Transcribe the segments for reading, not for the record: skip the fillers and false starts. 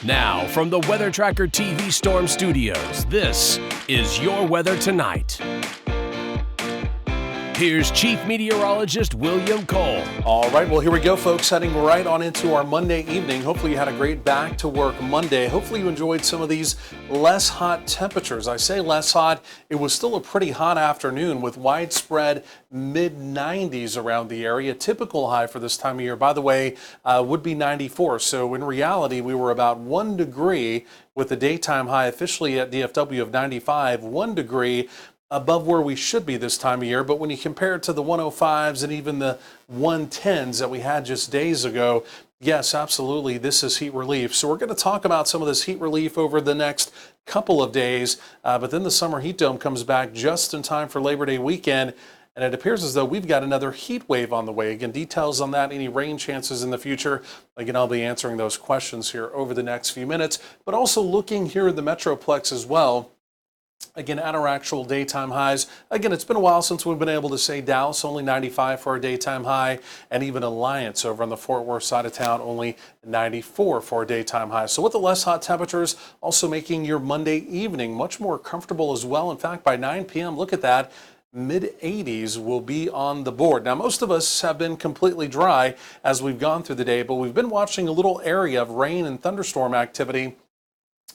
Now, from the Weather Tracker TV Storm Studios, this is your weather tonight. Here's Chief Meteorologist William Cole. All right, well, here we go, folks, heading right on into our Monday evening. Hopefully you had a great back to work Monday. Hopefully you enjoyed some of these less hot temperatures. I say less hot. It was still a pretty hot afternoon with widespread mid-90s around the area. Typical high for this time of year, by the way, would be 94. So in reality, we were about 1 degree with the daytime high officially at DFW of 95, 1 degree above where we should be this time of year. But when you compare it to the 105s and even the 110s that we had just days ago, yes, absolutely, this is heat relief. So we're going to talk about some of this heat relief over the next couple of days. But then the summer heat dome comes back just in time for Labor Day weekend. And it appears as though we've got another heat wave on the way. Again, details on that, any rain chances in the future. Again, I'll be answering those questions here over the next few minutes. But also looking here at the Metroplex as well. Again, at our actual daytime highs. Again, it's been a while since we've been able to say Dallas only 95 for our daytime high, and even Alliance over on the Fort Worth side of town only 94 for our daytime high. So with the less hot temperatures, also making your Monday evening much more comfortable as well. In fact, by 9 p.m., look at that, mid-80s will be on the board. Now, most of us have been completely dry as we've gone through the day, but we've been watching a little area of rain and thunderstorm activity.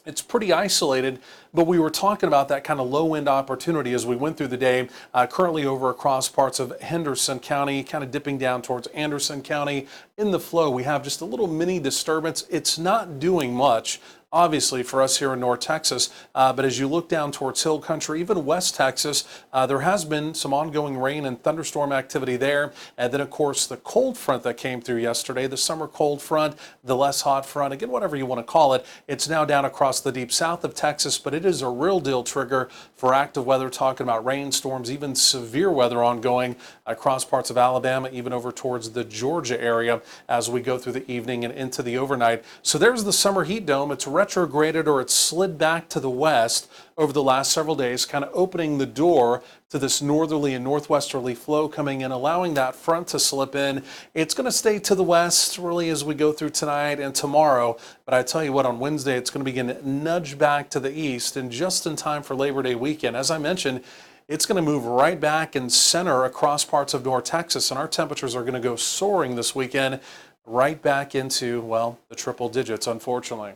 It's pretty isolated, but we were talking about that kind of low-end opportunity as we went through the day, currently over across parts of Henderson County, kind of dipping down towards Anderson County. In the flow, we have just a little mini disturbance. It's not doing much, obviously, for us here in North Texas, but as you look down towards Hill Country, even West Texas, there has been some ongoing rain and thunderstorm activity there. And then, of course, the cold front that came through yesterday, the summer cold front, the less hot front, again, whatever you want to call it, it's now down across the deep south of Texas, but it is a real deal trigger for active weather, talking about rainstorms, even severe weather ongoing across parts of Alabama, even over towards the Georgia area as we go through the evening and into the overnight. So there's the summer heat dome. It's retrograded, or it's slid back to the west over the last several days, kind of opening the door to this northerly and northwesterly flow coming in, allowing that front to slip in. It's going to stay to the west really as we go through tonight and tomorrow. But I tell you what, on Wednesday, it's going to begin to nudge back to the east, and just in time for Labor Day weekend. As I mentioned, it's going to move right back and center across parts of North Texas, and our temperatures are going to go soaring this weekend right back into, well, the triple digits, unfortunately.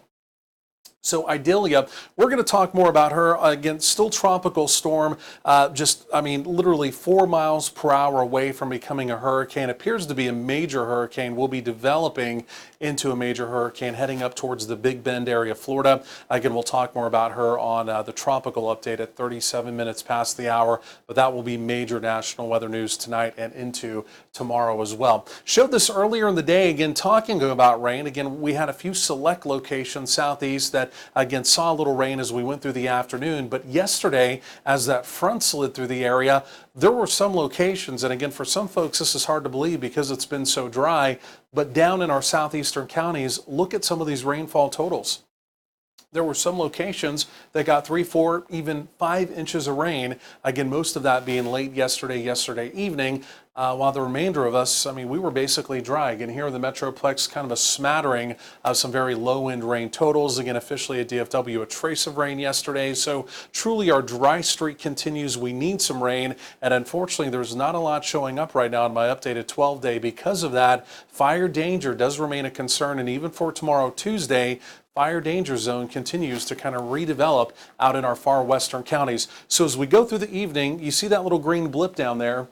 So Idalia, we're going to talk more about her. Again, still tropical storm, literally 4 miles per hour away from becoming a hurricane. Appears to be a major hurricane. Will be developing into a major hurricane heading up towards the Big Bend area of Florida. Again, we'll talk more about her on the tropical update at 37 minutes past the hour, but that will be major national weather news tonight and into tomorrow as well. Showed this earlier in the day, again, talking about rain. Again, we had a few select locations southeast that again saw a little rain as we went through the afternoon, but yesterday as that front slid through the area, there were some locations, and again for some folks this is hard to believe because it's been so dry, but down in our southeastern counties, look at some of these rainfall totals. There were some locations that got 3, 4, even 5 inches of rain. Again, most of that being late yesterday evening, while the remainder of us, we were basically dry. Again, here in the Metroplex, kind of a smattering of some very low-end rain totals. Again, officially at DFW, a trace of rain yesterday. So truly our dry streak continues. We need some rain, and unfortunately, there's not a lot showing up right now on my updated 12-day. Because of that, fire danger does remain a concern, and even for tomorrow, Tuesday, fire danger zone continues to kind of redevelop out in our far western counties. So as we go through the evening, you see that little green blip down there.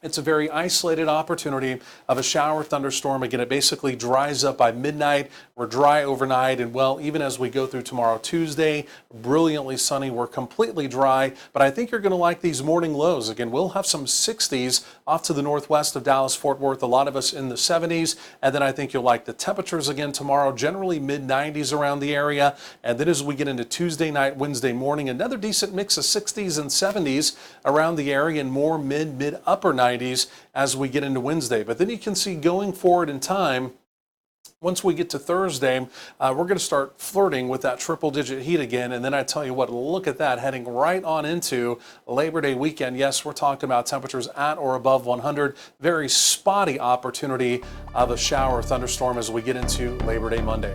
It's a very isolated opportunity of a shower thunderstorm. Again, it basically dries up by midnight. We're dry overnight, and well, even as we go through tomorrow, Tuesday, brilliantly sunny. We're completely dry, but I think you're going to like these morning lows. Again, we'll have some 60s off to the northwest of Dallas-Fort Worth, a lot of us in the 70s, and then I think you'll like the temperatures again tomorrow, generally mid-90s around the area, and then as we get into Tuesday night, Wednesday morning, another decent mix of 60s and 70s around the area, and more mid-upper 90s as we get into Wednesday. But then you can see going forward in time, once we get to Thursday, we're going to start flirting with that triple-digit heat again. And then I tell you what, look at that, heading right on into Labor Day weekend. Yes, we're talking about temperatures at or above 100. Very spotty opportunity of a shower thunderstorm as we get into Labor Day Monday.